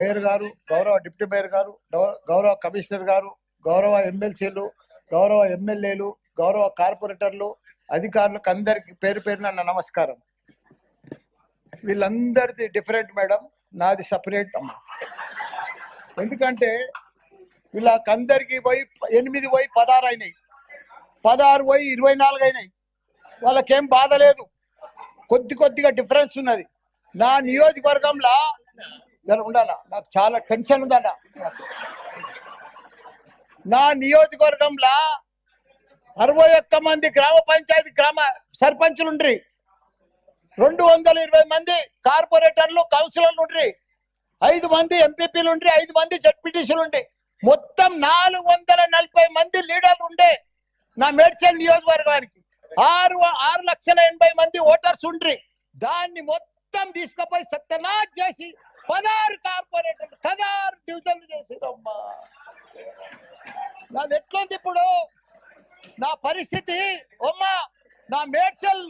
Mayor గారు, గౌరవ deputy mayor గారు, గౌరవ కమిషనర్ గారు, గౌరవ ఎమ్మెల్సీలు, గౌరవ ఎమ్మెల్యేలు, గౌరవ కార్పొరేటర్లు, అధికారులకు అందరికి పేరు పేరున నా నమస్కారం. వీళ్ళందరిది డిఫరెంట్ మేడం, నాది సపరేట్ అమ్మా. ఎందుకంటే వీళ్ళకందరికి పోయి 8 పోయి 16 అయినాయి, 16 పోయి 24 అయినాయి. వాళ్ళకేం బాధ లేదు, కొద్దిగా డిఫరెన్స్ ఉన్నది. నా నియోజకవర్గంలో ఉండాలా, నాకు చాలా టెన్షన్ ఉందన్న. నా నియోజకవర్గంలో 61 మంది గ్రామ పంచాయతీ సర్పంచులు ఉండ్రి, 220 మంది కార్పొరేటర్లు కౌన్సిలర్లు ఉండ్రి, 5 మంది ఎంపీపీలు ఉండ్రి, 5 మంది జడ్పీటీసీలు ఉండి, మొత్తం 440 మంది లీడర్లు ఉండే నా మేడ్చల్ నియోజకవర్గానికి. 6,80,000 మంది ఓటర్స్ ఉండ్రి. దాన్ని మొత్తం తీసుకుపోయి సత్యనాథ్ చేసి 16 కార్పొరేటర్లు 16 డివిజన్లు చేసిరమ్మా. నాది ఎట్లుంది ఇప్పుడు నా పరిస్థితి అమ్మా? నా మేడ్చల్